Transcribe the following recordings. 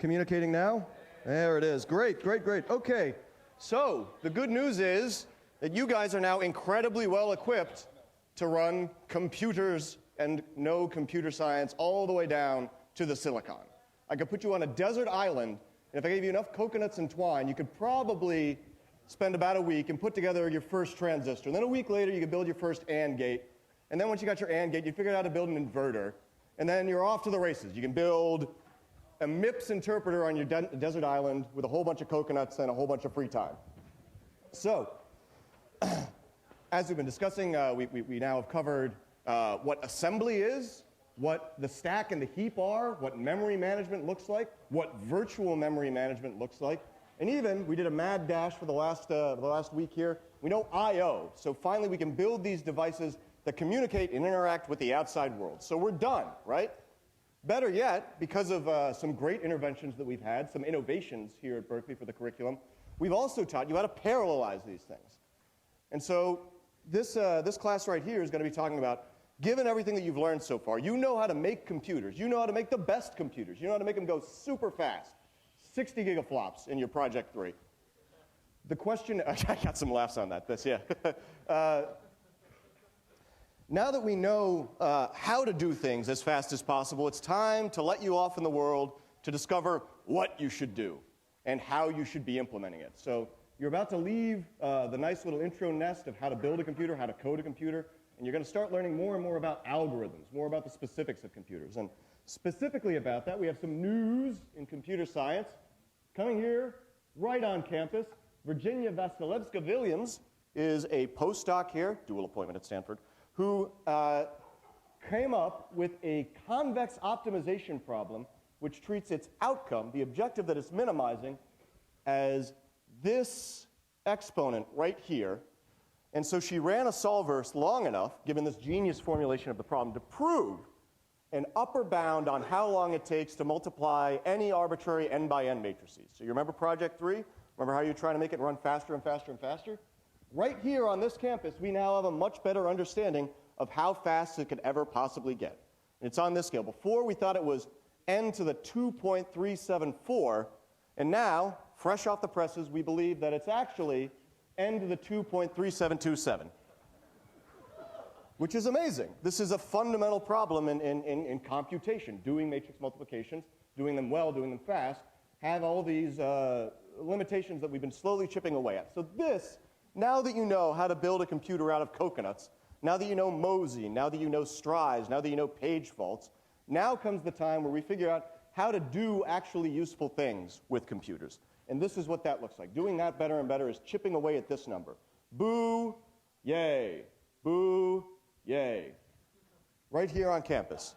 Communicating now? There it is. Great, great, great. Okay, so the good news is that you guys are now incredibly well equipped to run computers and know computer science all the way down to the silicon. I could put you on a desert island, and if I gave you enough coconuts and twine, you could probably spend about a week and put together your first transistor. And then a week later, you could build your first AND gate. And then once you got your AND gate, you figured out how to build an inverter. And then you're off to the races. You can build a MIPS interpreter on your desert island with a whole bunch of coconuts and a whole bunch of free time. So, as we've been discussing, we now have covered what assembly is, what the stack and the heap are, what memory management looks like, what virtual memory management looks like, and even we did a mad dash for the last week here. We know I/O, so finally we can build these devices that communicate and interact with the outside world. So we're done, right? Better yet, because of some great interventions that we've had, some innovations here at Berkeley for the curriculum, we've also taught you how to parallelize these things. And so this class right here is going to be talking about, given everything that you've learned so far, you know how to make computers. You know how to make the best computers. You know how to make them go super fast. 60 gigaflops in your Project 3. The question, I got some laughs on that, yeah. Now that we know how to do things as fast as possible, it's time to let you off in the world to discover what you should do and how you should be implementing it. So you're about to leave the nice little intro nest of how to build a computer, how to code a computer, and you're going to start learning more and more about algorithms, more about the specifics of computers. And specifically about that, we have some news in computer science coming here right on campus. Virginia Vasilevska-Williams is a postdoc here, dual appointment at Stanford, who came up with a convex optimization problem which treats its outcome, the objective that it's minimizing, as this exponent right here. And so she ran a solverse long enough, given this genius formulation of the problem, to prove an upper bound on how long it takes to multiply any arbitrary n by n matrices. So you remember Project 3? Remember how you're trying to make it run faster and faster and faster? Right here on this campus, we now have a much better understanding of how fast it could ever possibly get. And it's on this scale. Before, we thought it was n to the 2.374, and now, fresh off the presses, we believe that it's actually n to the 2.3727. Which is amazing. This is a fundamental problem in computation. Doing matrix multiplications, doing them well, doing them fast, have all these limitations that we've been slowly chipping away at. So this, now that you know how to build a computer out of coconuts, now that you know Mosey, now that you know Stries, now that you know page faults, now comes the time where we figure out how to do actually useful things with computers. And this is what that looks like. Doing that better and better is chipping away at this number. Boo, yay. Boo, yay. Right here on campus.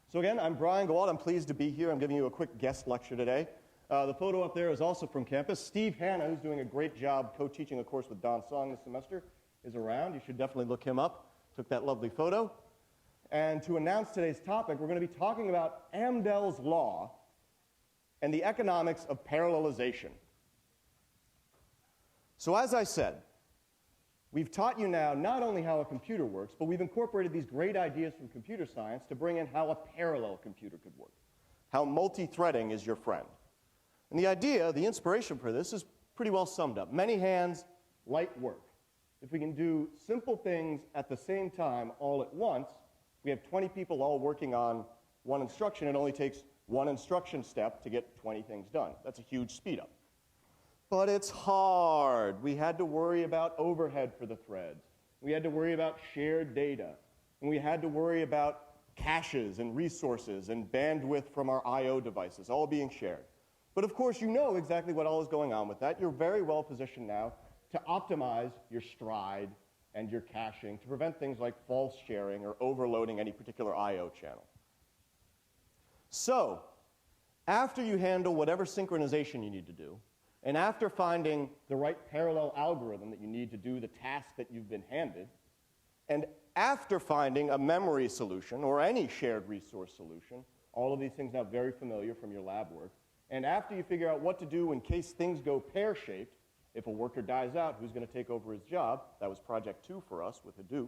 So again, I'm Brian Gewalt. I'm pleased to be here. I'm giving you a quick guest lecture today. The photo up there is also from campus. Steve Hanna, who's doing a great job co-teaching a course with Don Song this semester, is around. You should definitely look him up. Took that lovely photo. And to announce today's topic, we're going to be talking about Amdahl's law and the economics of parallelization. So as I said, we've taught you now not only how a computer works, but we've incorporated these great ideas from computer science to bring in how a parallel computer could work, how multi-threading is your friend. And the idea, the inspiration for this is pretty well summed up. Many hands, light work. If we can do simple things at the same time all at once, we have 20 people all working on one instruction. It only takes one instruction step to get 20 things done. That's a huge speed up. But it's hard. We had to worry about overhead for the threads. We had to worry about shared data. And we had to worry about caches and resources and bandwidth from our I/O devices, all being shared. But of course, you know exactly what all is going on with that. You're very well positioned now to optimize your stride and your caching to prevent things like false sharing or overloading any particular I/O channel. So, after you handle whatever synchronization you need to do, and after finding the right parallel algorithm that you need to do the task that you've been handed, and after finding a memory solution or any shared resource solution, all of these things now very familiar from your lab work, and after you figure out what to do in case things go pear-shaped, if a worker dies out, who's going to take over his job? That was Project 2 for us with Hadoop.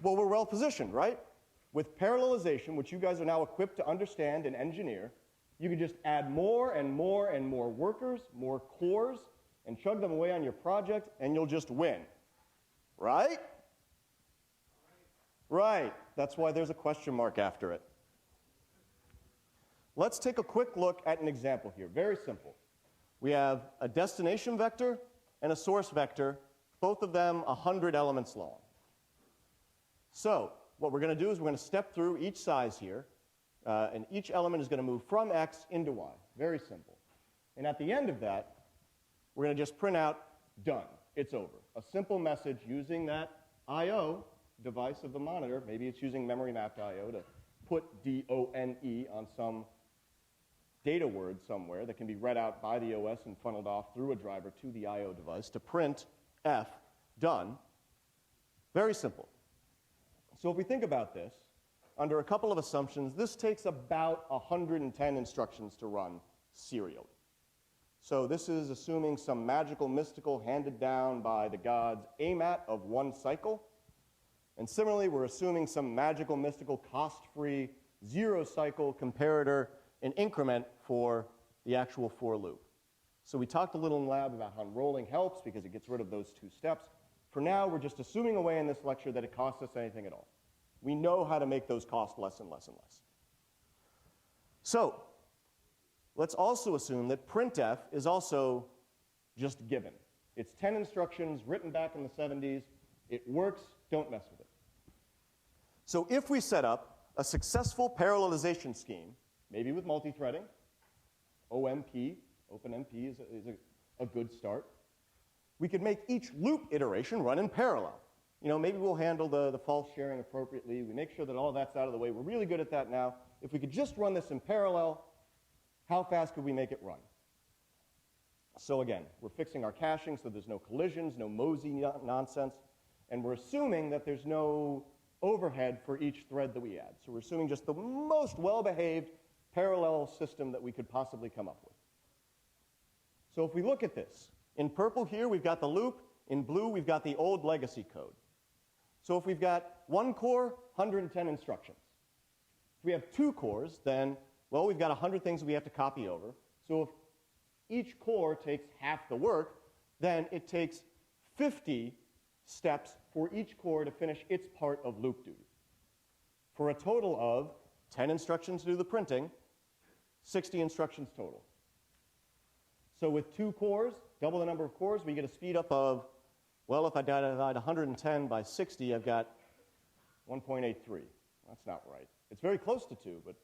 Well, we're well positioned, right? With parallelization, which you guys are now equipped to understand and engineer, You could just add more and more and more workers, more cores, and chug them away on your project, and you'll just win. Right? Right. That's why there's a question mark after it. Let's take a quick look at an example here. Very simple. We have a destination vector and a source vector, both of them 100 elements long. So what we're going to do is we're going to step through each size here, and each element is going to move from X into Y. Very simple. And at the end of that, we're going to just print out, done. It's over. A simple message using that I/O device of the monitor. Maybe it's using memory mapped I/O to put D-O-N-E on some data word somewhere that can be read out by the OS and funneled off through a driver to the I/O device to print F, done. Very simple. So if we think about this, under a couple of assumptions, this takes about 110 instructions to run serially. So this is assuming some magical, mystical, handed down by the gods AMAT of one cycle. And similarly, we're assuming some magical, mystical, cost-free, zero-cycle comparator and increment for the actual for loop. So we talked a little in lab about how unrolling helps because it gets rid of those two steps. For now, we're just assuming away in this lecture that it costs us anything at all. We know how to make those cost less and less and less. So let's also assume that printf is also just given. It's 10 instructions written back in the 70s. It works. Don't mess with it. So if we set up a successful parallelization scheme, maybe with multi-threading, OMP, OpenMP is a good start, we could make each loop iteration run in parallel. You know, maybe we'll handle the false sharing appropriately. We make sure that all that's out of the way. We're really good at that now. If we could just run this in parallel, how fast could we make it run? So again, we're fixing our caching so there's no collisions, no Mosey nonsense, and we're assuming that there's no overhead for each thread that we add. So we're assuming just the most well-behaved parallel system that we could possibly come up with. So if we look at this, in purple here we've got the loop, in blue we've got the old legacy code. So if we've got one core, 110 instructions. If we have two cores, then, well, we've got 100 things we have to copy over. So if each core takes half the work, then it takes 50 steps for each core to finish its part of loop duty, for a total of 10 instructions to do the printing, 60 instructions total. So with two cores, double the number of cores, we get a speed up of, well, if I divide 110 by 60, I've got 1.83. That's not right. It's very close to 2, but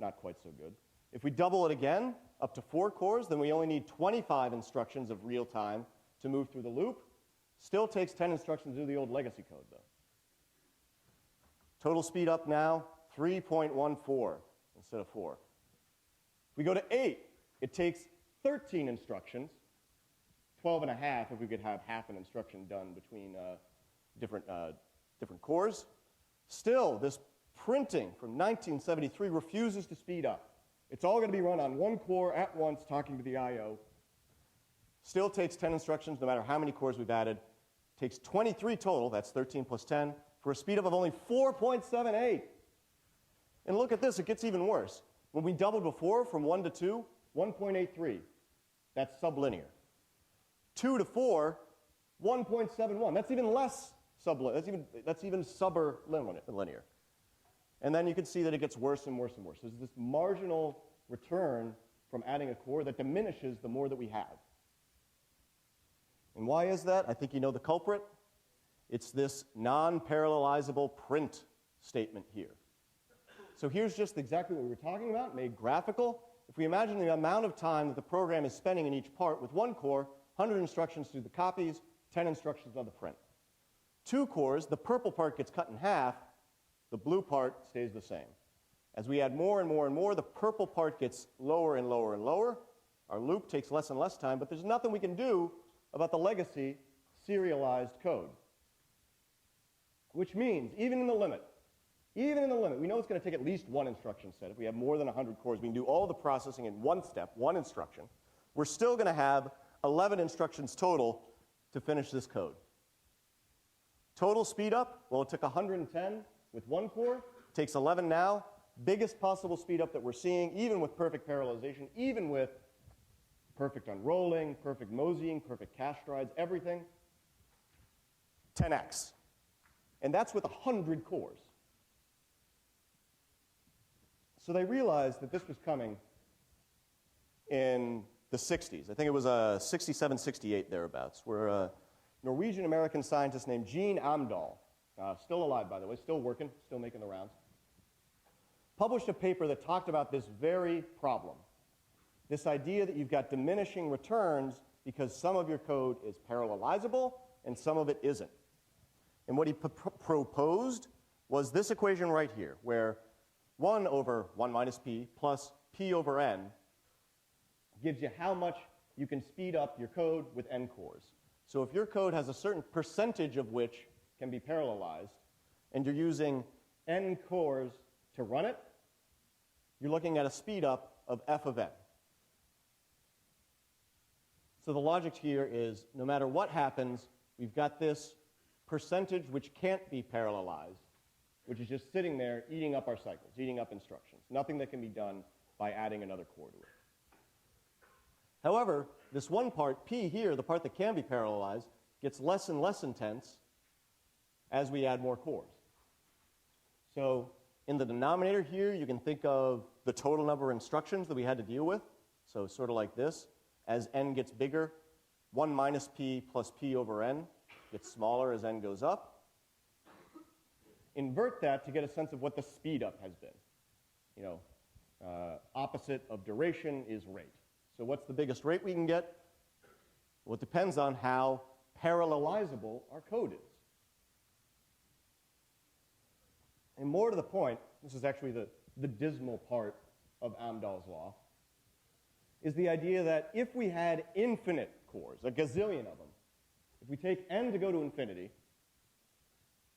not quite so good. If we double it again, up to 4 cores, then we only need 25 instructions of real time to move through the loop. Still takes 10 instructions to do the old legacy code, though. Total speed up now, 3.14 instead of 4. If we go to 8, it takes 13 instructions, 12 and a half if we could have half an instruction done between different cores. Still, this printing from 1973 refuses to speed up. It's all going to be run on one core at once, talking to the I/O. Still takes 10 instructions, no matter how many cores we've added. Takes 23 total, that's 13 plus 10, for a speed up of only 4.78. And look at this, it gets even worse. When we doubled before from 1 to 2, 1.83. That's sublinear. 2 to 4, 1.71. That's even less sublinear. That's even sublinear. And then you can see that it gets worse and worse and worse. There's this marginal return from adding a core that diminishes the more that we have. And why is that? I think you know the culprit. It's this non-parallelizable print statement here. So here's just exactly what we were talking about, made graphical. If we imagine the amount of time that the program is spending in each part with one core, 100 instructions to do the copies, 10 instructions on the print. 2 cores, the purple part gets cut in half, the blue part stays the same. As we add more and more and more, the purple part gets lower and lower and lower. Our loop takes less and less time, but there's nothing we can do about the legacy serialized code. Which means, even in the limit, we know it's going to take at least one instruction set. If we have more than 100 cores, we can do all the processing in one step, one instruction. We're still going to have 11 instructions total to finish this code. Total speed up, well, it took 110 with one core, takes 11 now, biggest possible speed up that we're seeing, even with perfect parallelization, even with perfect unrolling, perfect moseying, perfect cache strides, everything, 10x. And that's with 100 cores. So they realized that this was coming in the 60s. I think it was 67, 68 thereabouts, where a Norwegian-American scientist named Gene Amdahl, still alive, by the way, still working, still making the rounds, published a paper that talked about this very problem. This idea that you've got diminishing returns because some of your code is parallelizable and some of it isn't. And what he proposed was this equation right here, where 1 over 1 minus p plus p over n gives you how much you can speed up your code with n cores. So if your code has a certain percentage of which can be parallelized, and you're using n cores to run it, you're looking at a speed up of f of n. So the logic here is no matter what happens, we've got this percentage which can't be parallelized, which is just sitting there eating up our cycles, eating up instructions. Nothing that can be done by adding another core to it. However, this one part, p here, the part that can be parallelized, gets less and less intense as we add more cores. So in the denominator here, you can think of the total number of instructions that we had to deal with. So sort of like this. As n gets bigger, 1 minus p plus p over n gets smaller as n goes up. Invert that to get a sense of what the speed up has been. You know, opposite of duration is rate. So what's the biggest rate we can get? Well, it depends on how parallelizable our code is. And more to the point, this is actually the dismal part of Amdahl's law, is the idea that if we had infinite cores, a gazillion of them, if we take n to go to infinity,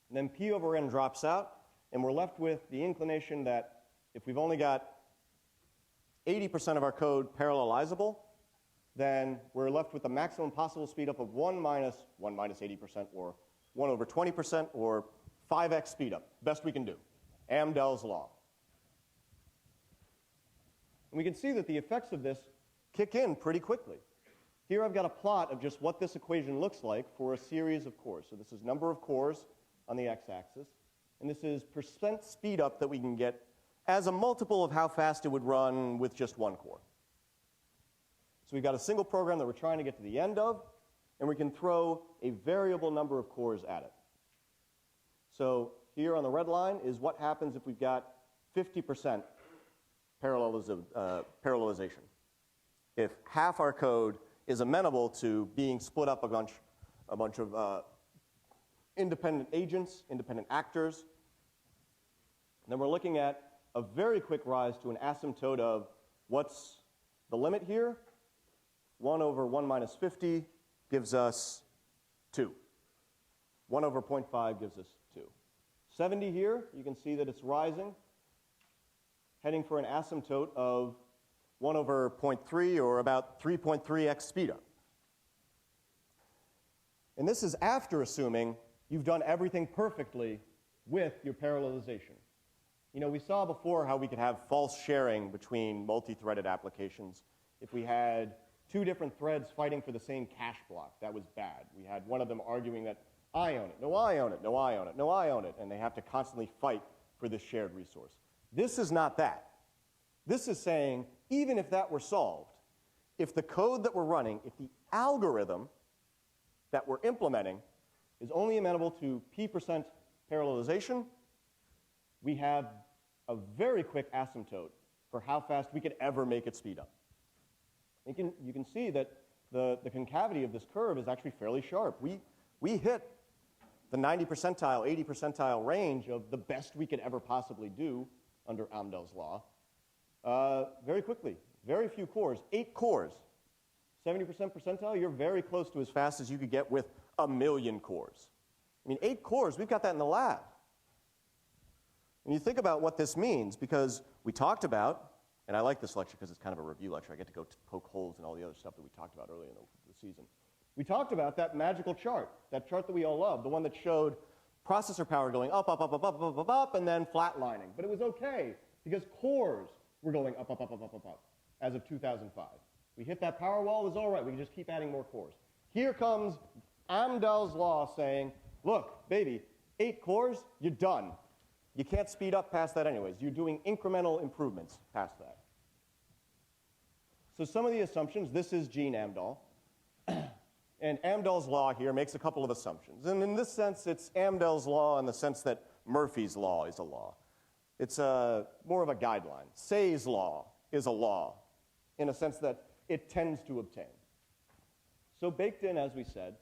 and then p over n drops out, and we're left with the inclination that if we've only got 80% of our code parallelizable, then we're left with the maximum possible speedup of 1 minus 80%, or 1 over 20%, or 5x speedup. Best we can do. Amdahl's law. And we can see that the effects of this kick in pretty quickly. Here I've got a plot of just what this equation looks like for a series of cores. So this is number of cores on the x-axis, and this is percent speed up that we can get as a multiple of how fast it would run with just one core. So we've got a single program that we're trying to get to the end of, and we can throw a variable number of cores at it. So here on the red line is what happens if we've got 50% parallelization. If half our code is amenable to being split up a bunch of independent agents, independent actors, then we're looking at a very quick rise to an asymptote of what's the limit here? 1 over 1 minus 50 gives us 2. 1 over 0.5 gives us 2. 70 here, you can see that it's rising, heading for an asymptote of 1 over 0.3, or about 3.3x speedup. And this is after assuming you've done everything perfectly with your parallelization. You know, we saw before how we could have false sharing between multi-threaded applications. If we had 2 different threads fighting for the same cache block, that was bad. We had one of them arguing that I own it, no, I own it, no, I own it, no, I own it, and they have to constantly fight for this shared resource. This is not that. This is saying, even if that were solved, if the code that we're running, if the algorithm that we're implementing is only amenable to p% parallelization, we have a very quick asymptote for how fast we could ever make it speed up. You can see that the concavity of this curve is actually fairly sharp. We hit the 90 percentile, 80 percentile range of the best we could ever possibly do under Amdahl's law very quickly. Very few cores, 8 cores. 70% percentile, you're very close to as fast as you could get with 1,000,000 cores. I mean, 8 cores, we've got that in the lab. And you think about what this means, because we talked about, and I like this lecture because it's kind of a review lecture. I get to go poke holes in all the other stuff that we talked about earlier in the season. We talked about that magical chart, that chart that we all love, the one that showed processor power going up, up, up, up, up, up, up, up, and then flatlining. But it was okay, because cores were going up, up, up, up, up, up, up as of 2005. We hit that power wall, it was all right, we can just keep adding more cores. Here comes Amdahl's law saying, look, baby, 8 cores, you're done. You can't speed up past that anyways. You're doing incremental improvements past that. So some of the assumptions, this is Gene Amdahl. And Amdahl's law here makes a couple of assumptions. And in this sense, it's Amdahl's law in the sense that Murphy's law is a law. It's more of a guideline. Say's law is a law in a sense that it tends to obtain. So baked in, as we said,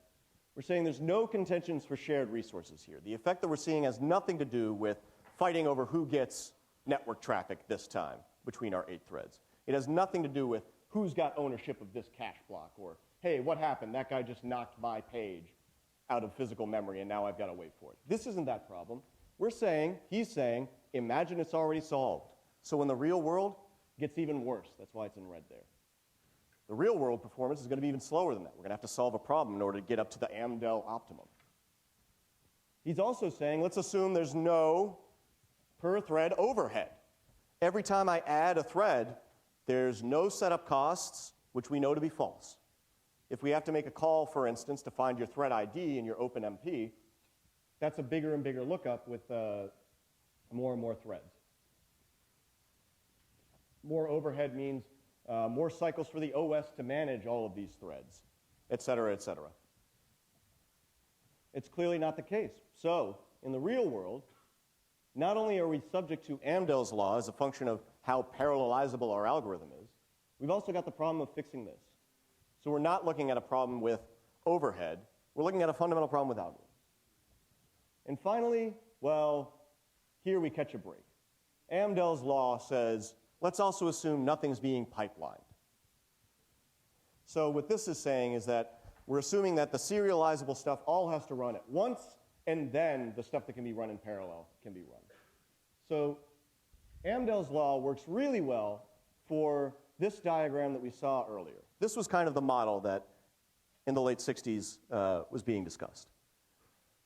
we're saying there's no contentions for shared resources here. The effect that we're seeing has nothing to do with fighting over who gets network traffic this time between our 8 threads. It has nothing to do with who's got ownership of this cache block, or, hey, what happened? That guy just knocked my page out of physical memory, and now I've got to wait for it. This isn't that problem. We're saying, he's saying, imagine it's already solved. So in the real world, it gets even worse. That's why it's in red there. The real world performance is going to be even slower than that. We're going to have to solve a problem in order to get up to the Amdahl optimum. He's also saying, let's assume there's no per thread overhead. Every time I add a thread, there's no setup costs, which we know to be false. If we have to make a call, for instance, to find your thread ID in your OpenMP, that's a bigger and bigger lookup with more and more threads. More overhead means more cycles for the OS to manage all of these threads, et cetera, et cetera. It's clearly not the case. So, in the real world, not only are we subject to Amdahl's law as a function of how parallelizable our algorithm is, we've also got the problem of fixing this. So we're not looking at a problem with overhead, we're looking at a fundamental problem with algorithm. And finally, well, here we catch a break. Amdahl's law says, let's also assume nothing's being pipelined. So what this is saying is that we're assuming that the serializable stuff all has to run at once, and then the stuff that can be run in parallel can be run. So Amdahl's law works really well for this diagram that we saw earlier. This was kind of the model that in the late 60s was being discussed.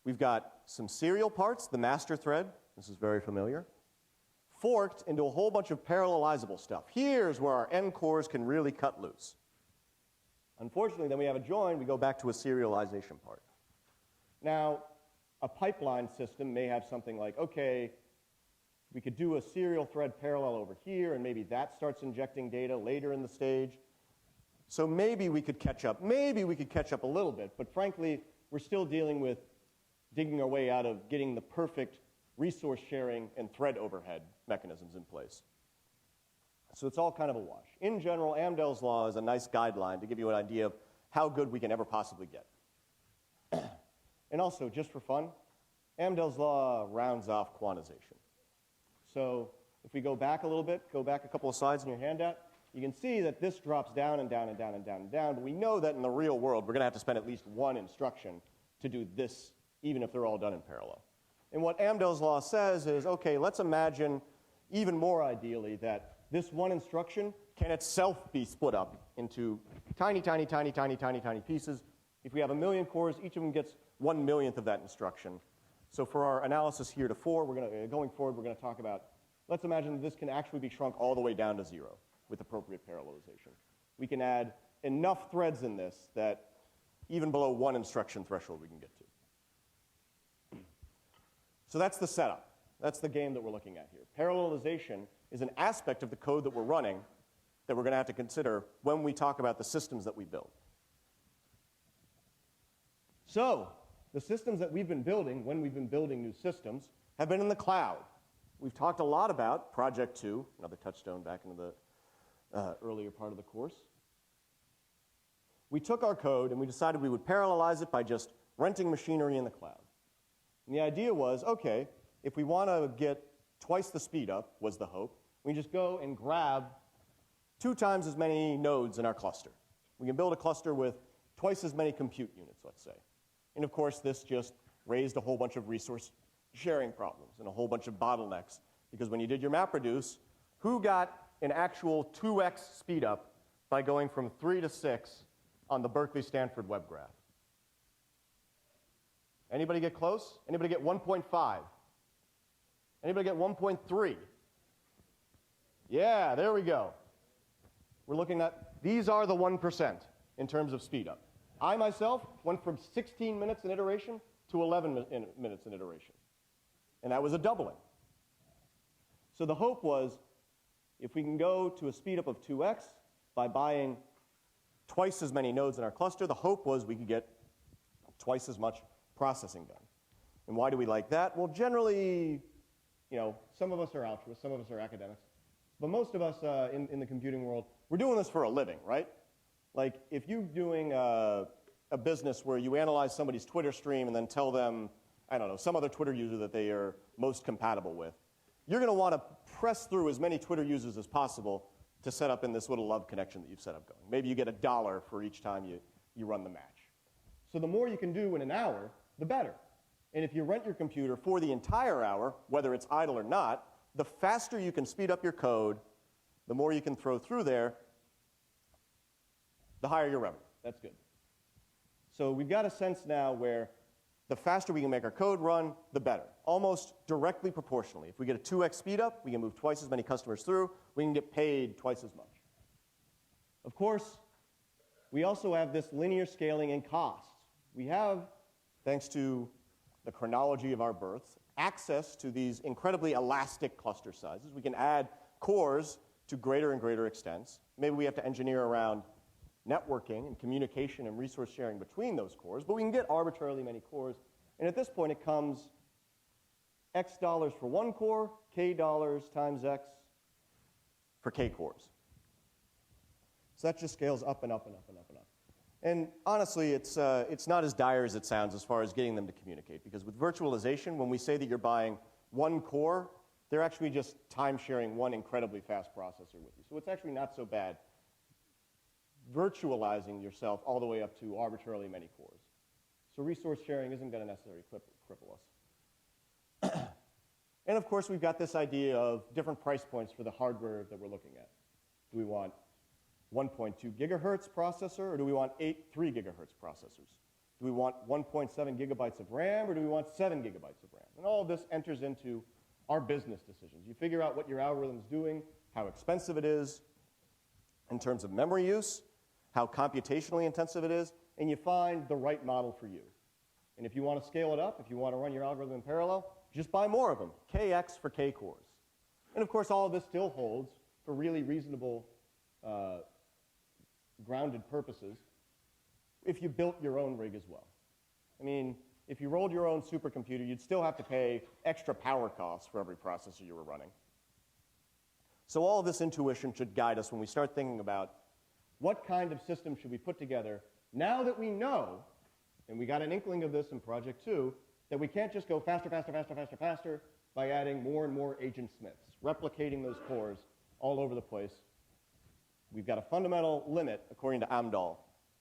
We've got some serial parts, the master thread, this is very familiar, forked into a whole bunch of parallelizable stuff. Here's where our N cores can really cut loose. Unfortunately, then we have a join, we go back to a serialization part. Now, a pipeline system may have something like, okay, we could do a serial thread parallel over here, and maybe that starts injecting data later in the stage. So maybe we could catch up. Maybe we could catch up a little bit, but frankly, we're still dealing with digging our way out of getting the perfect resource sharing and thread overhead mechanisms in place. So it's all kind of a wash. In general, Amdahl's law is a nice guideline to give you an idea of how good we can ever possibly get. And also, just for fun, Amdahl's law rounds off quantization. So if we go back a little bit, go back a couple of slides in your handout, you can see that this drops down and down and down and down and down, but we know that in the real world, we're going to have to spend at least one instruction to do this, even if they're all done in parallel. And what Amdahl's law says is, okay, let's imagine, even more ideally, that this one instruction can itself be split up into tiny, tiny, tiny, tiny, tiny, tiny pieces. If we have 1,000,000 cores, each of them gets 1/1,000,000th of that instruction. So for our analysis here to 4, going forward, we're going to talk about, let's imagine that this can actually be shrunk all the way down to 0 with appropriate parallelization. We can add enough threads in this that even below 1 instruction threshold we can get to. So that's the setup. That's the game that we're looking at here. Parallelization is an aspect of the code that we're running that we're going to have to consider when we talk about the systems that we build. So the systems that we've been building, when we've been building new systems, have been in the cloud. We've talked a lot about Project 2, another touchstone back into the earlier part of the course. We took our code and we decided we would parallelize it by just renting machinery in the cloud. And the idea was, okay, if we want to get twice the speed up, was the hope, we just go and grab 2 times as many nodes in our cluster. We can build a cluster with twice as many compute units, let's say. And of course, this just raised a whole bunch of resource sharing problems and a whole bunch of bottlenecks, because when you did your MapReduce, who got an actual 2x speed up by going from 3 to 6 on the Berkeley-Stanford web graph? Anybody get close? Anybody get 1.5? Anybody get 1.3? Yeah, there we go. We're looking at, these are the 1% in terms of speed up. I myself went from 16 minutes in iteration to 11 minutes in iteration. And that was a doubling. So the hope was, if we can go to a speed up of 2x by buying twice as many nodes in our cluster, the hope was we could get twice as much processing done. And why do we like that? Well, generally, some of us are altruists, some of us are academics. But most of us in the computing world, we're doing this for a living, right? Like, if you're doing a business where you analyze somebody's Twitter stream and then tell them, I don't know, some other Twitter user that they are most compatible with, you're going to want to press through as many Twitter users as possible to set up in this little love connection that you've set up going. Maybe you get $1 for each time you run the match. So the more you can do in an hour, the better. And if you rent your computer for the entire hour, whether it's idle or not, the faster you can speed up your code, the more you can throw through there, the higher your revenue. That's good. So we've got a sense now where the faster we can make our code run, the better, almost directly proportionally. If we get a 2x speed up, we can move twice as many customers through, we can get paid twice as much. Of course, we also have this linear scaling in costs. We have, thanks to the chronology of our births, access to these incredibly elastic cluster sizes. We can add cores to greater and greater extents. Maybe we have to engineer around networking and communication and resource sharing between those cores, but we can get arbitrarily many cores. And at this point, it comes X dollars for one core, K dollars times X for K cores. So that just scales up and up and up and up and up. And honestly, it's not as dire as it sounds as far as getting them to communicate, because with virtualization, when we say that you're buying one core, they're actually just time-sharing one incredibly fast processor with you. So it's actually not so bad virtualizing yourself all the way up to arbitrarily many cores. So resource sharing isn't going to necessarily cripple us. And of course, we've got this idea of different price points for the hardware that we're looking at. Do we want 1.2 gigahertz processor, or do we want 3 gigahertz processors? Do we want 1.7 gigabytes of RAM, or do we want 7 gigabytes of RAM? And all of this enters into our business decisions. You figure out what your algorithm's doing, how expensive it is in terms of memory use, how computationally intensive it is, and you find the right model for you. And if you want to scale it up, if you want to run your algorithm in parallel, just buy more of them, KX for K cores. And of course, all of this still holds for really reasonable grounded purposes if you built your own rig as well. I mean, if you rolled your own supercomputer, you'd still have to pay extra power costs for every processor you were running. So all of this intuition should guide us when we start thinking about what kind of system should we put together now that we know, and we got an inkling of this in Project 2, that we can't just go faster, faster, faster, faster, faster by adding more and more agent Smiths, replicating those cores all over the place. We've got a fundamental limit, according to Amdahl,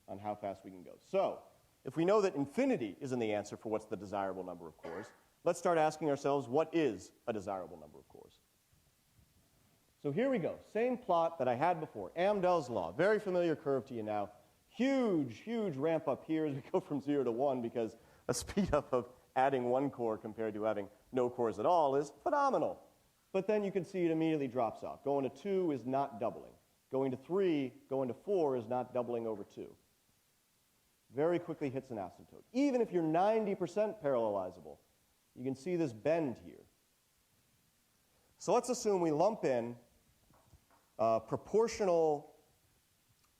on how fast we can go. So if we know that infinity isn't the answer for what's the desirable number of cores, let's start asking ourselves, what is a desirable number of cores? So here we go, same plot that I had before, Amdahl's law, very familiar curve to you now. Huge, huge ramp up here as we go from 0 to 1, because a speed up of adding one core compared to having no cores at all is phenomenal. But then you can see it immediately drops off. Going to 2 is not doubling. Going to 3, going to 4 is not doubling over 2. Very quickly hits an asymptote. Even if you're 90% parallelizable, you can see this bend here. So let's assume we lump in a proportional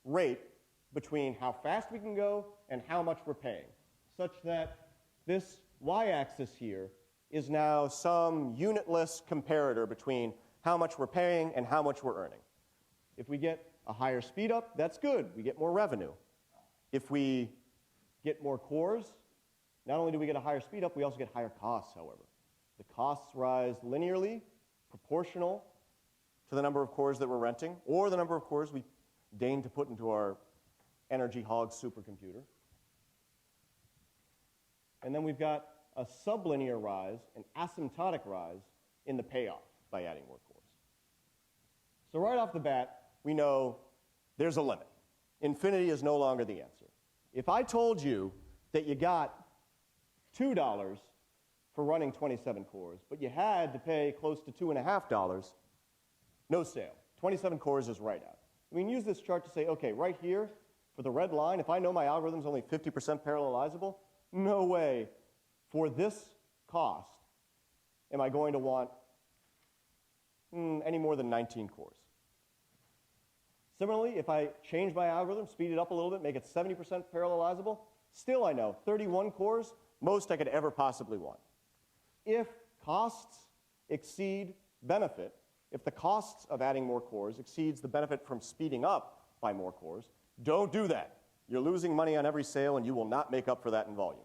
rate between how fast we can go and how much we're paying, such that this y-axis here is now some unitless comparator between how much we're paying and how much we're earning. If we get a higher speed up, that's good. We get more revenue. If we get more cores, not only do we get a higher speed up, we also get higher costs, however. The costs rise linearly, proportional to the number of cores that we're renting, or the number of cores we deign to put into our energy hog supercomputer. And then we've got a sublinear rise, an asymptotic rise in the payoff by adding more cores. So right off the bat, we know there's a limit. Infinity is no longer the answer. If I told you that you got $2 for running 27 cores, but you had to pay close to $2.50, no sale. 27 cores is right out. We can use this chart to say, okay, right here, for the red line, if I know my algorithm's only 50% parallelizable, no way for this cost am I going to want any more than 19 cores. Similarly, if I change my algorithm, speed it up a little bit, make it 70% parallelizable, still I know 31 cores, most I could ever possibly want. If costs exceed benefit, if the costs of adding more cores exceeds the benefit from speeding up by more cores, don't do that. You're losing money on every sale, and you will not make up for that in volume.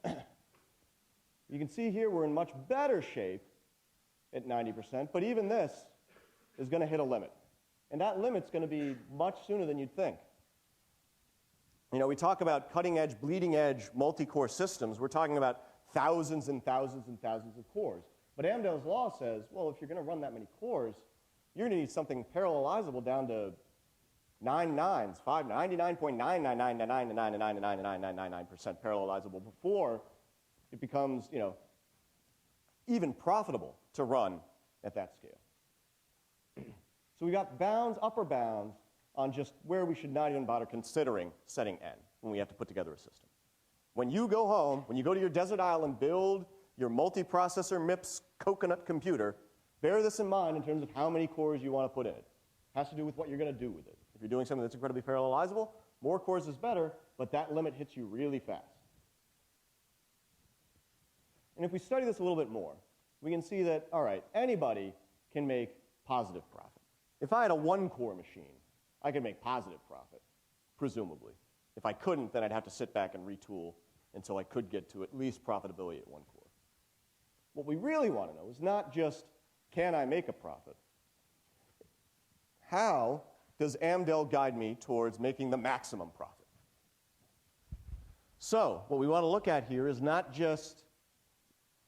You can see here we're in much better shape at 90%, but even this is going to hit a limit. And that limit's going to be much sooner than you'd think. You know, we talk about cutting-edge, bleeding-edge, multi-core systems. We're talking about thousands and thousands and thousands of cores. But Amdahl's law says, well, if you're going to run that many cores, you're going to need something parallelizable down to 9 nines, 99.99999999999% parallelizable before it becomes, you know, even profitable to run at that scale. So we got bounds, upper bounds, on just where we should not even bother considering setting n when we have to put together a system. When you go home, when you go to your desert island, build your multiprocessor MIPS coconut computer, bear this in mind in terms of how many cores you want to put in it. It has to do with what you're going to do with it. If you're doing something that's incredibly parallelizable, more cores is better, but that limit hits you really fast. And if we study this a little bit more, we can see that, all right, anybody can make positive profit. If I had a one-core machine, I could make positive profit, presumably. If I couldn't, then I'd have to sit back and retool until I could get to at least profitability at one core. What we really want to know is not just, can I make a profit? How does Amdahl guide me towards making the maximum profit? So what we want to look at here is not just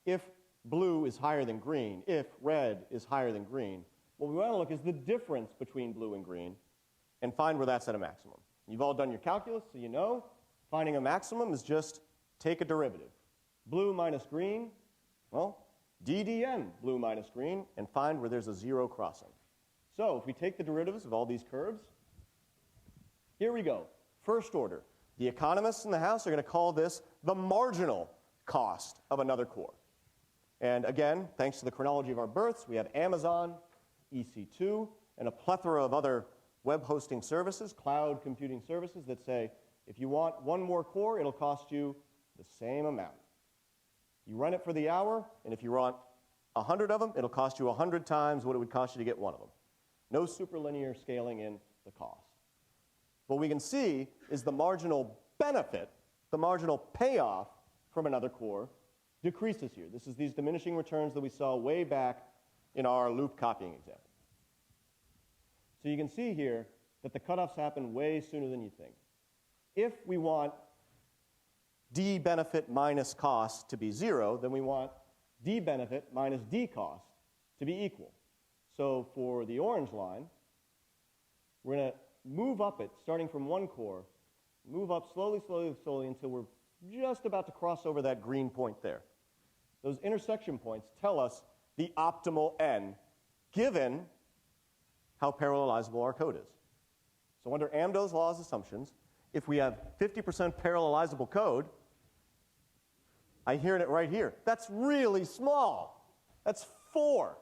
if blue is higher than green, if red is higher than green. What we want to look is the difference between blue and green and find where that's at a maximum. You've all done your calculus, so you know finding a maximum is just take a derivative. Blue minus green, well, ddn blue minus green, and find where there's a zero crossing. So if we take the derivatives of all these curves, here we go. First order. The economists in the house are going to call this the marginal cost of another core. And again, thanks to the chronology of our births, we have Amazon, EC2, and a plethora of other web hosting services, cloud computing services that say, if you want one more core, it'll cost you the same amount. You run it for the hour, and if you want 100 of them, it'll cost you 100 times what it would cost you to get one of them. No superlinear scaling in the cost. What we can see is the marginal benefit, the marginal payoff from another core decreases here. This is these diminishing returns that we saw way back in our loop copying example. So you can see here that the cutoffs happen way sooner than you think. If we want d benefit minus cost to be 0, then we want d benefit minus d cost to be equal. So for the orange line, we're going to move up it, starting from one core, move up slowly, slowly, slowly until we're just about to cross over that green point there. Those intersection points tell us the optimal n, given how parallelizable our code is. So under Amdahl's law's assumptions, if we have 50% parallelizable code, I hear it right here. That's really small. That's 4.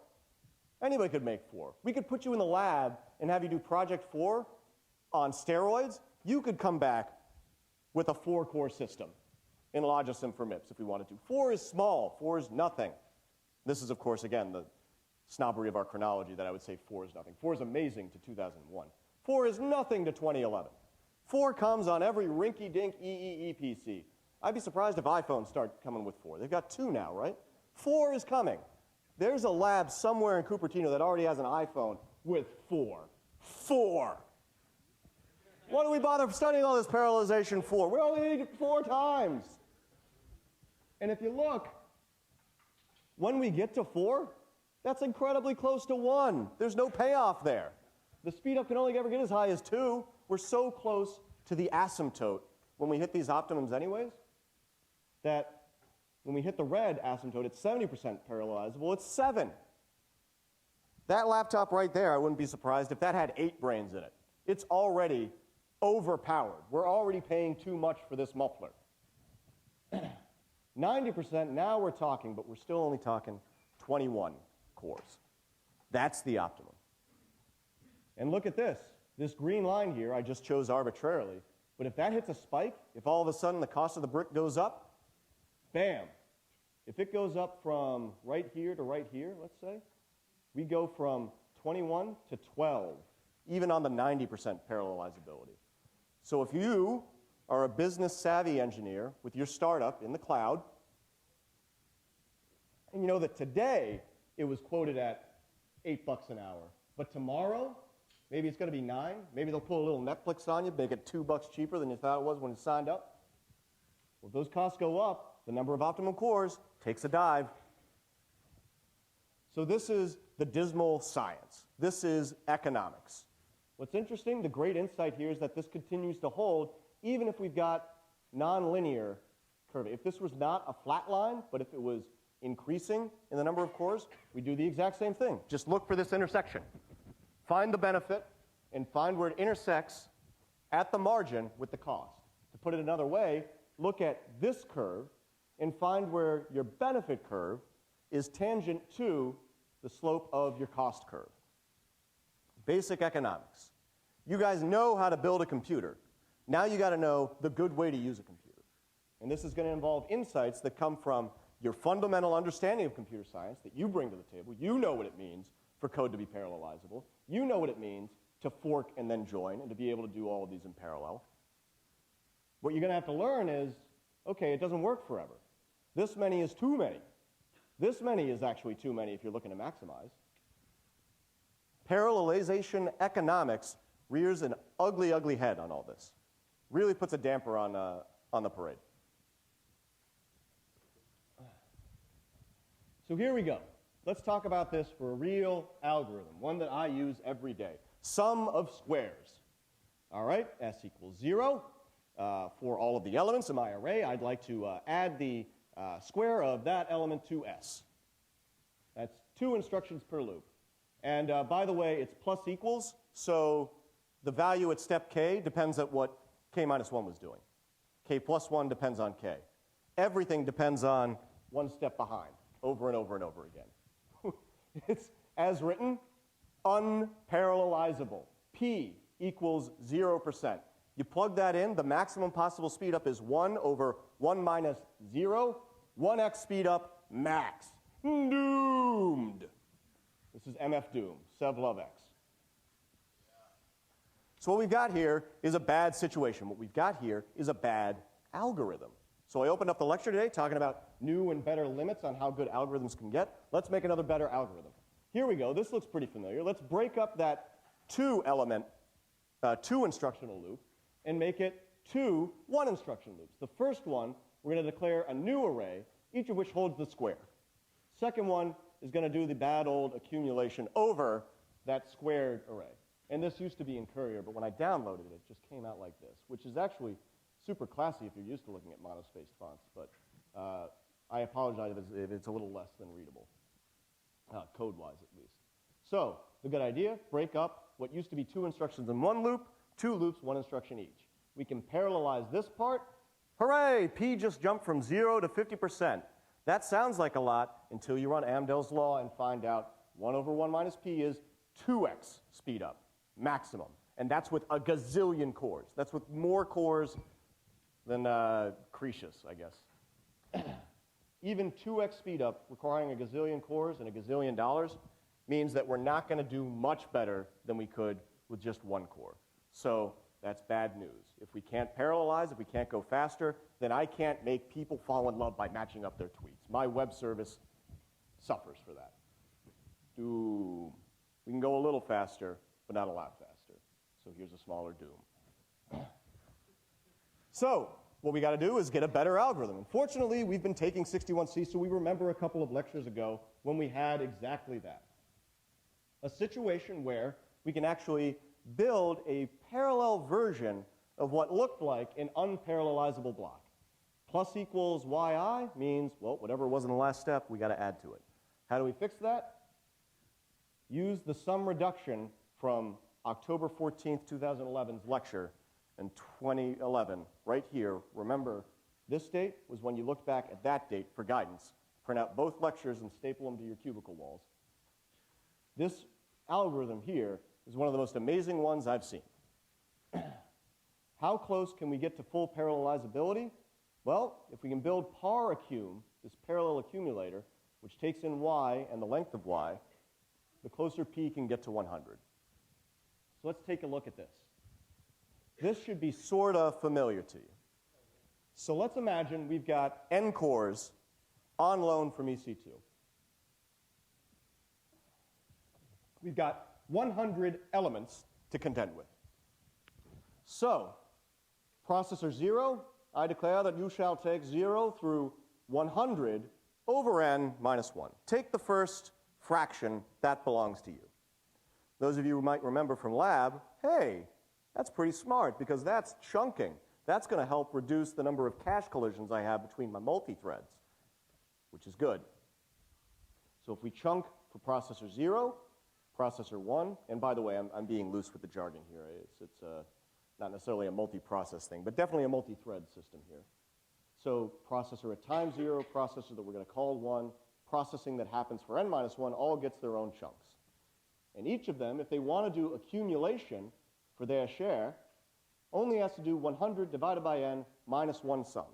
Anybody could make 4. We could put you in the lab and have you do Project 4 on steroids. You could come back with a 4-core system in Logisim for MIPS if we wanted to. 4 is small. 4 is nothing. This is, of course, again, the snobbery of our chronology that I would say 4 is nothing. 4 is amazing to 2001. 4 is nothing to 2011. 4 comes on every rinky-dink EEE PC. I'd be surprised if iPhones start coming with 4. They've got 2 now, right? 4 is coming. There's a lab somewhere in Cupertino that already has an iPhone with 4. 4! What do we bother studying all this parallelization for? We only need it 4 times. And if you look, when we get to 4, that's incredibly close to 1. There's no payoff there. The speed up can only ever get as high as 2. We're so close to the asymptote when we hit these optimums anyways, that when we hit the red asymptote, it's 70% parallelizable. It's 7. That laptop right there, I wouldn't be surprised if that had 8 brains in it. It's already overpowered. We're already paying too much for this muffler. 90%, now we're talking, but we're still only talking 21 cores. That's the optimum. And look at this. This green line here, I just chose arbitrarily. But if that hits a spike, if all of a sudden the cost of the brick goes up, bam. If it goes up from right here to right here, let's say, we go from 21 to 12, even on the 90% parallelizability. So if you are a business-savvy engineer with your startup in the cloud, and you know that today it was quoted at $8 an hour, but tomorrow, maybe it's going to be 9. Maybe they'll pull a little Netflix on you, make it $2 cheaper than you thought it was when you signed up. Well, if those costs go up, the number of optimum cores takes a dive. So this is the dismal science. This is economics. What's interesting, the great insight here is that this continues to hold even if we've got nonlinear curvature. If this was not a flat line, but if it was increasing in the number of cores, we do the exact same thing. Just look for this intersection. Find the benefit and find where it intersects at the margin with the cost. To put it another way, look at this curve and find where your benefit curve is tangent to the slope of your cost curve. Basic economics. You guys know how to build a computer. Now you got to know the good way to use a computer. And this is going to involve insights that come from your fundamental understanding of computer science that you bring to the table. You know what it means for code to be parallelizable. You know what it means to fork and then join and to be able to do all of these in parallel. What you're going to have to learn is, okay, it doesn't work forever. This many is too many. This many is actually too many if you're looking to maximize. Parallelization economics rears an ugly, ugly head on all this. Really puts a damper on the parade. So here we go. Let's talk about this for a real algorithm, one that I use every day. Sum of squares. All right, s equals 0. For all of the elements in my array, I'd like to add the square of that element to s. That's 2 instructions per loop. And by the way, it's plus equals, so the value at step k depends on what k minus 1 was doing. K plus 1 depends on k. Everything depends on one step behind, over and over and over again. It's, as written, unparallelizable. P equals 0%. You plug that in, the maximum possible speed up is 1 over 1 minus 0. 1x speed up, max. Doomed. This is MF Doom, Sev Love X. So what we've got here is a bad situation. What we've got here is a bad algorithm. So I opened up the lecture today talking about new and better limits on how good algorithms can get. Let's make another better algorithm. Here we go. This looks pretty familiar. Let's break up that 2 instructional loop and make it 2 1-instruction loops. The first one, we're going to declare a new array, each of which holds the square. Second one is going to do the bad old accumulation over that squared array. And this used to be in Courier, but when I downloaded it, it just came out like this, which is actually super classy if you're used to looking at monospaced fonts, but I apologize if it's a little less than readable, code-wise at least. So the good idea, break up what used to be 2 instructions in 1 loop, 2 loops, 1 instruction each. We can parallelize this part. Hooray, P just jumped from 0 to 50%. That sounds like a lot until you run Amdahl's law and find out 1 over 1 minus P is 2x speed up, maximum. And that's with a gazillion cores. That's with more cores than Cretius, I guess. Even 2x speed up requiring a gazillion cores and a gazillion dollars means that we're not going to do much better than we could with just 1 core. So that's bad news. If we can't parallelize, if we can't go faster, then I can't make people fall in love by matching up their tweets. My web service suffers for that. Doom. We can go a little faster, but not a lot faster. So here's a smaller doom. So what we got to do is get a better algorithm. Unfortunately, we've been taking 61C, so we remember a couple of lectures ago when we had exactly that. A situation where we can actually build a parallel version of what looked like an unparallelizable block. Plus equals yi means, well, whatever was in the last step, we got to add to it. How do we fix that? use the sum reduction from October 14th, 2011's lecture in 2011, right here. Remember, this date was when you looked back at that date for guidance. Print out both lectures and staple them to your cubicle walls. This algorithm here is one of the most amazing ones I've seen. How close can we get to full parallelizability? Well, if we can build PAR-accum, this parallel accumulator, which takes in y and the length of y, the closer p can get to 100. So let's take a look at this. This should be sort of familiar to you. So let's imagine we've got n cores on loan from EC2. We've got 100 elements to contend with. So, processor 0, I declare that you shall take 0 through 100 over n minus 1. Take the first fraction that belongs to you. Those of you who might remember from lab, hey, that's pretty smart because that's chunking. That's going to help reduce the number of cache collisions I have between my multi-threads, which is good. So if we chunk for processor 0, processor 1, and by the way, I'm being loose with the jargon here. It's not necessarily a multi-process thing, but definitely a multi-thread system here. So processor at time 0, processor that we're going to call 1, processing that happens for n minus 1 all gets their own chunks. And each of them, if they want to do accumulation for their share, only has to do 100 divided by n minus 1 sums.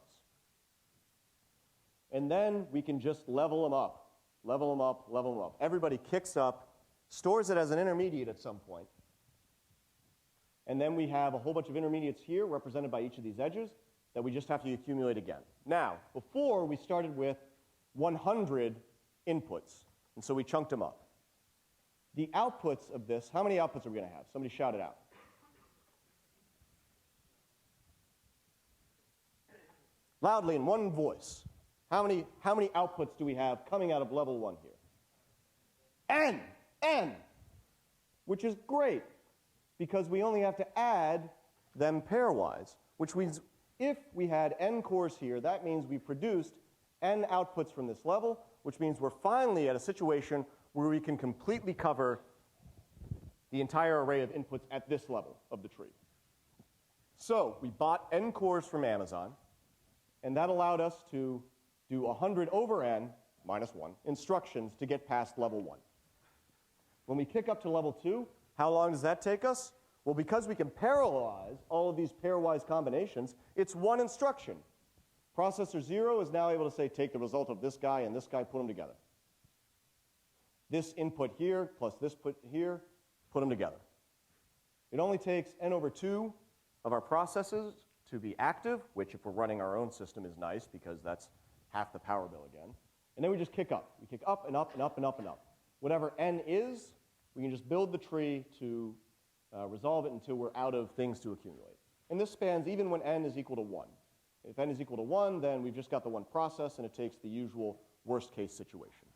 And then we can just level them up, level them up, level them up. Everybody kicks up, stores it as an intermediate at some point. And then we have a whole bunch of intermediates here represented by each of these edges that we just have to accumulate again. Now, before we started with 100 inputs, and so we chunked them up. The outputs of this, how many outputs are we going to have? Somebody shout it out. Loudly in one voice. How many outputs do we have coming out of level 1 here? N, which is great because we only have to add them pairwise, which means if we had n cores here, that means we produced n outputs from this level, which means we're finally at a situation where we can completely cover the entire array of inputs at this level of the tree. So we bought n cores from Amazon, and that allowed us to do 100 over n minus 1 instructions to get past level 1. When we kick up to level 2, how long does that take us? Well, because we can parallelize all of these pairwise combinations, it's one instruction. Processor 0 is now able to say, take the result of this guy and this guy, put them together. This input here plus this put here, put them together. It only takes n over 2 of our processes to be active, which if we're running our own system is nice because that's half the power bill again. And then we just kick up. We kick up and up and up and up and up. Whatever n is, we can just build the tree to resolve it until we're out of things to accumulate. And this spans even when n is equal to 1. If n is equal to 1, then we've just got the one process, and it takes the usual worst-case situation.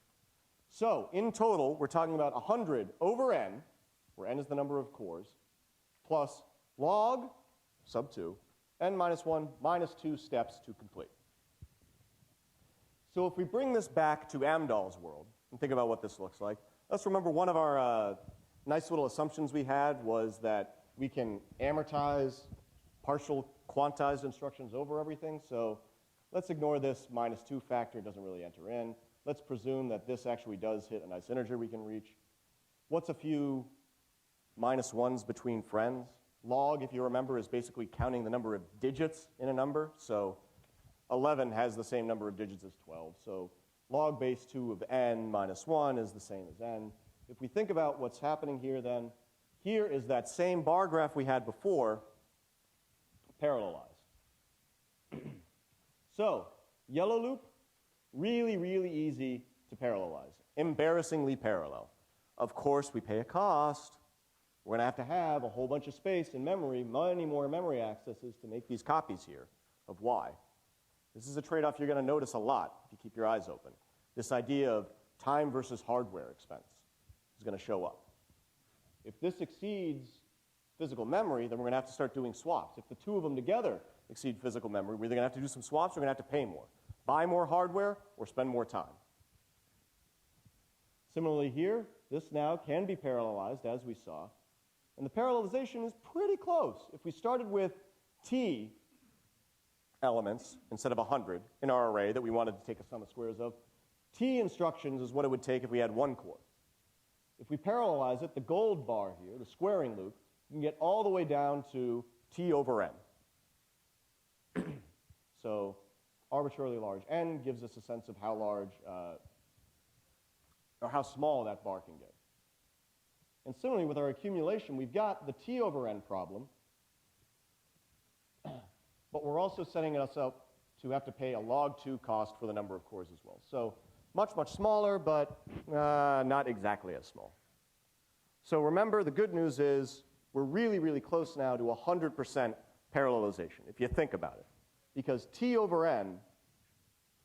So in total, we're talking about 100 over n, where n is the number of cores, plus log, sub 2, n minus 1 minus 2 steps to complete. So if we bring this back to Amdahl's world and think about what this looks like, let's remember one of our nice little assumptions we had was that we can amortize partial quantized instructions over everything. So let's ignore this minus 2 factor. It doesn't really enter in. Let's presume that this actually does hit a nice integer we can reach. What's a few minus 1s between friends? Log, if you remember, is basically counting the number of digits in a number. So 11 has the same number of digits as 12. So log base 2 of n minus 1 is the same as n. If we think about what's happening here then, here is that same bar graph we had before, parallelized. So yellow loop, really, really easy to parallelize. Embarrassingly parallel. Of course, we pay a cost. We're going to have a whole bunch of space in memory, many more memory accesses to make these copies here of y. This is a trade-off you're going to notice a lot if you keep your eyes open. This idea of time versus hardware expense is going to show up. If this exceeds physical memory, then we're going to have to start doing swaps. If the two of them together exceed physical memory, we're either going to have to do some swaps or we're going to have to pay more. Buy more hardware or spend more time. Similarly here, This now can be parallelized, as we saw. And the parallelization is pretty close. If we started with t elements instead of 100 in our array that we wanted to take a sum of squares of, t instructions is what it would take if we had one core. If we parallelize it, the gold bar here, the squaring loop, you can get all the way down to t over n. So arbitrarily large n gives us a sense of how large or how small that bar can get. And similarly, with our accumulation, we've got the t over n problem, but we're also setting us up to have to pay a log 2 cost for the number of cores as well. So much, much smaller, but not exactly as small. So remember, the good news is we're really, really close now to 100% parallelization, if you think about it. Because t over n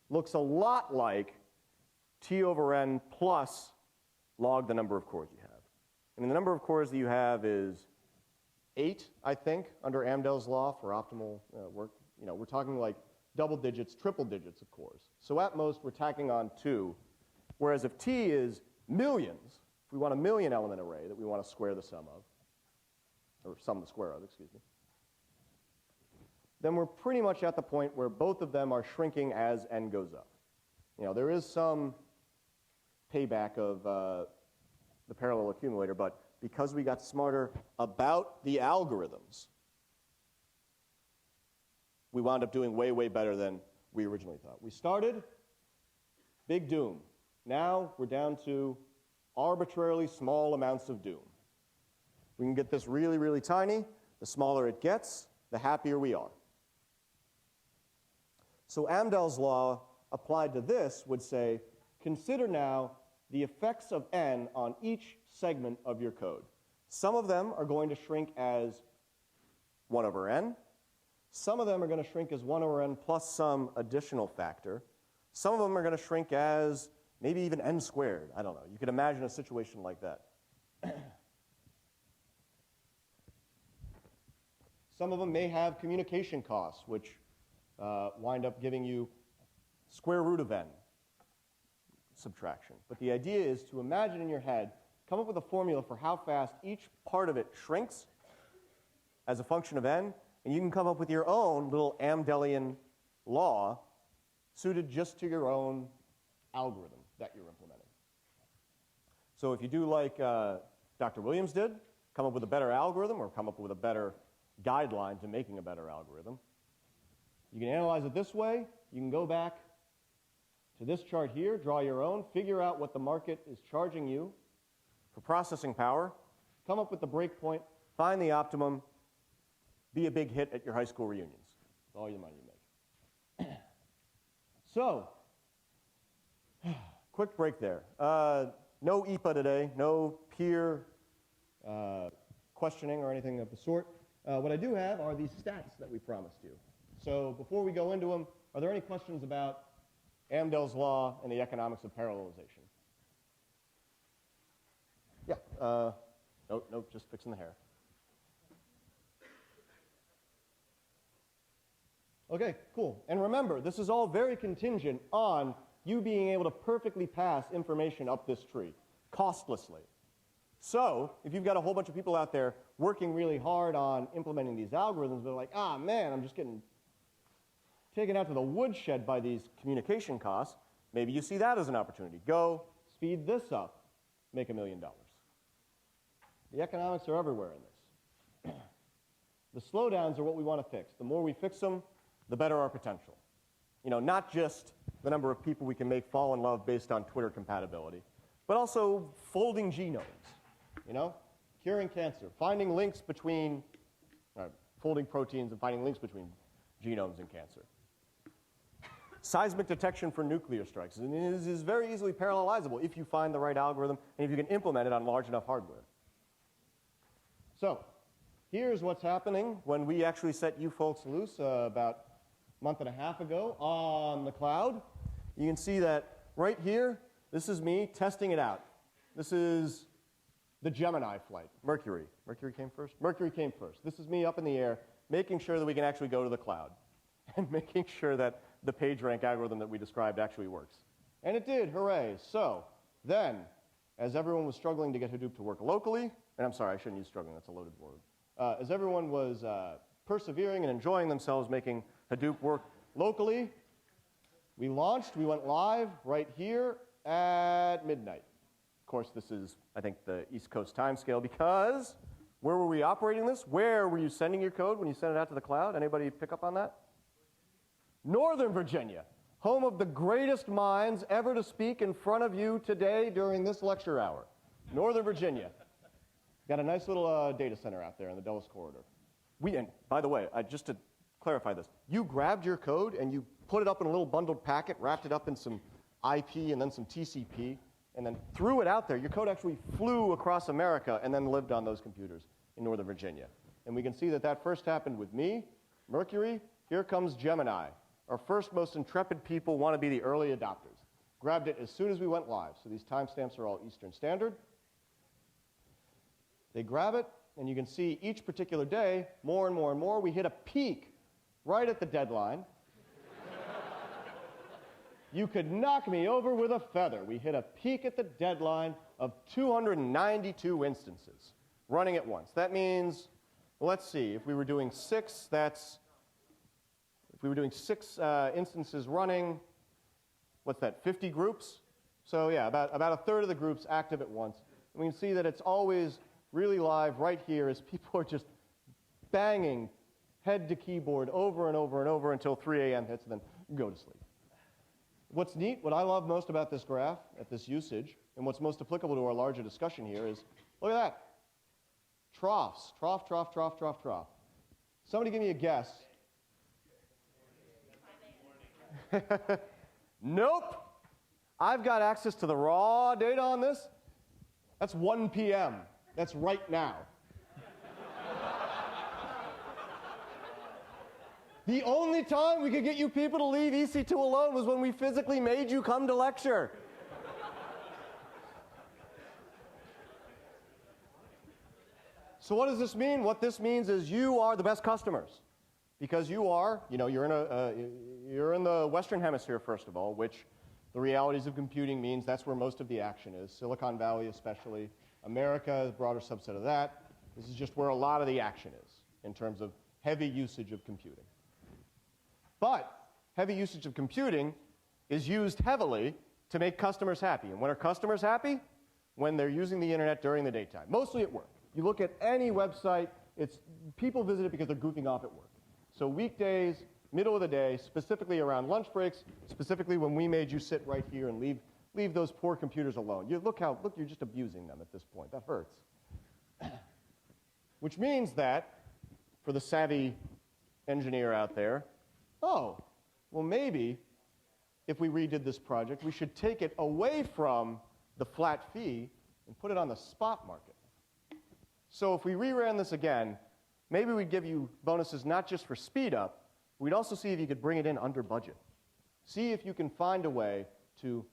looks a lot like t over n plus log the number of cores you have. And the number of cores that you have is 8, I think, under Amdahl's law for optimal work. You know, we're talking like double digits, triple digits of cores. So at most, we're tacking on 2. Whereas if t is millions, if we want a million element array that we want to square the sum of, or sum the square of, excuse me, then we're pretty much at the point where both of them are shrinking as n goes up. You know, there is some payback of the parallel accumulator, but because we got smarter about the algorithms, we wound up doing way, way better than we originally thought. We started, big doom. Now we're down to arbitrarily small amounts of doom. We can get this really, really tiny. The smaller it gets, the happier we are. So Amdahl's law applied to this would say, consider now the effects of n on each segment of your code. Some of them are going to shrink as 1 over n. Some of them are going to shrink as 1 over n plus some additional factor. Some of them are going to shrink as maybe even n squared. I don't know. You could imagine a situation like that. Some of them may have communication costs, which wind up giving you square root of n subtraction. But the idea is to imagine in your head, come up with a formula for how fast each part of it shrinks as a function of n, and you can come up with your own little Amdahllian law suited just to your own algorithm that you're implementing. So if you do like Dr. Williams did, come up with a better algorithm or come up with a better guideline to making a better algorithm, you can analyze it this way. You can go back to this chart here, draw your own, figure out what the market is charging you for processing power, come up with the breakpoint, find the optimum, be a big hit at your high school reunions. That's all the money you make. So, quick break there. No EPA today, no peer questioning or anything of the sort. What I do have are these stats that we promised you. So before we go into them, are there any questions about Amdahl's law and the economics of parallelization? Yeah. Nope, just fixing the hair. Okay, cool. And remember, this is all very contingent on you being able to perfectly pass information up this tree, costlessly. So, if you've got a whole bunch of people out there working really hard on implementing these algorithms, they're like, ah, man, I'm just getting taken out to the woodshed by these communication costs, maybe you see that as an opportunity. Go, speed this up, make $1 million. The economics are everywhere in this. The slowdowns are what we want to fix. The more we fix them, the better our potential. You know, not just the number of people we can make fall in love based on Twitter compatibility, but also folding genomes, you know, curing cancer, finding links between, folding proteins and finding links between genomes and cancer. Seismic detection for nuclear strikes is very easily parallelizable if you find the right algorithm and if you can implement it on large enough hardware. So here's what's happening when we actually set you folks loose about a month and a half ago on the cloud. You can see that right here, this is me testing it out. This is the Gemini flight, Mercury. Mercury came first? Mercury came first. This is me up in the air, making sure that we can actually go to the cloud and making sure that the PageRank algorithm that we described actually works. And it did, hooray. So then as everyone was struggling to get Hadoop to work locally, and I'm sorry, I shouldn't use struggling, that's a loaded word. As everyone was persevering and enjoying themselves making Hadoop work locally, we launched, we went live right here at midnight. Of course, this is, I think, the East Coast time scale because where were we operating this? Where were you sending your code when you sent it out to the cloud? Anybody pick up on that? Northern Virginia, home of the greatest minds ever to speak in front of you today during this lecture hour. Northern Virginia. Got a nice little data center out there in the Dulles Corridor. And by the way, just to clarify this, you grabbed your code and you put it up in a little bundled packet, wrapped it up in some IP and then some TCP, and then threw it out there. Your code actually flew across America and then lived on those computers in Northern Virginia. And we can see that that first happened with me, Mercury. Here comes Gemini. Our first most intrepid people want to be the early adopters. Grabbed it as soon as we went live. So these timestamps are all Eastern Standard. They grab it, and you can see each particular day, more and more and more, we hit a peak right at the deadline. You could knock me over with a feather. We hit a peak at the deadline of 292 instances running at once. That means, well, let's see, if we were doing six, if we were doing six instances running, what's that, 50 groups? So yeah, about a third of the groups active at once. And we can see that it's always really live right here as people are just banging head to keyboard over and over and over until 3 a.m. hits and then go to sleep. What's neat, what I love most about this graph at this usage, and what's most applicable to our larger discussion here is, look at that. Troughs, trough, trough, trough, trough, trough. Somebody give me a guess. Nope. I've got access to the raw data on this. That's 1 p.m. That's right now. The only time we could get you people to leave EC2 alone was when we physically made you come to lecture. So what does this mean? What this means is you are the best customers. Because you are, you're in the Western Hemisphere, first of all, which the realities of computing means that's where most of the action is. Silicon Valley especially. America, a broader subset of that. This is just where a lot of the action is in terms of heavy usage of computing. But heavy usage of computing is used heavily to make customers happy. And when are customers happy? When they're using the internet during the daytime, mostly at work. You look at any website, people visit it because they're goofing off at work. So weekdays, middle of the day, specifically around lunch breaks, specifically when we made you sit right here and leave those poor computers alone. Look, you're just abusing them at this point. That hurts. Which means that, for the savvy engineer out there, oh, well maybe if we redid this project, we should take it away from the flat fee and put it on the spot market. So if we reran this again, maybe we'd give you bonuses not just for speed up, we'd also see if you could bring it in under budget. See if you can find a way to,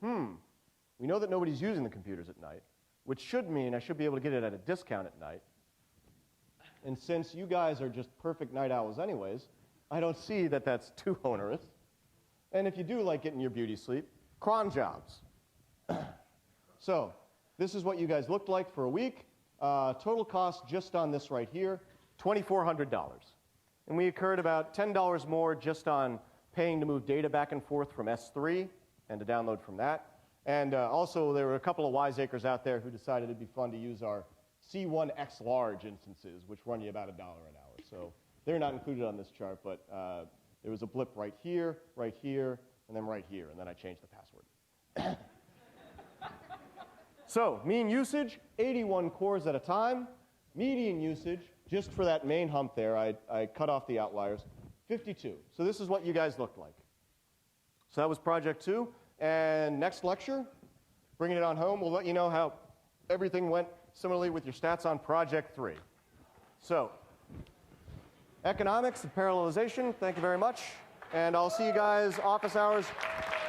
we know that nobody's using the computers at night, which should mean I should be able to get it at a discount at night. And since you guys are just perfect night owls anyways, I don't see that that's too onerous. And if you do like getting your beauty sleep, cron jobs. So this is what you guys looked like for a week. Total cost just on this right here, $2,400. And we incurred about $10 more just on paying to move data back and forth from S3 and to download from that. And also, there were a couple of wiseacres out there who decided it'd be fun to use our C1X large instances, which run you about $1 an hour. So they're not included on this chart, but there was a blip right here, and then right here, and then I changed the password. So mean usage, 81 cores at a time. Median usage, just for that main hump there, I cut off the outliers, 52. So this is what you guys looked like. So that was project 2. And next lecture, bringing it on home, we'll let you know how everything went similarly with your stats on project 3. So economics and parallelization, thank you very much. And I'll see you guys office hours.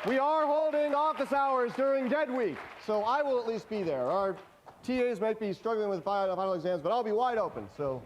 We are holding office hours during Dead Week, so I will at least be there. Our TAs might be struggling with final exams, but I'll be wide open. So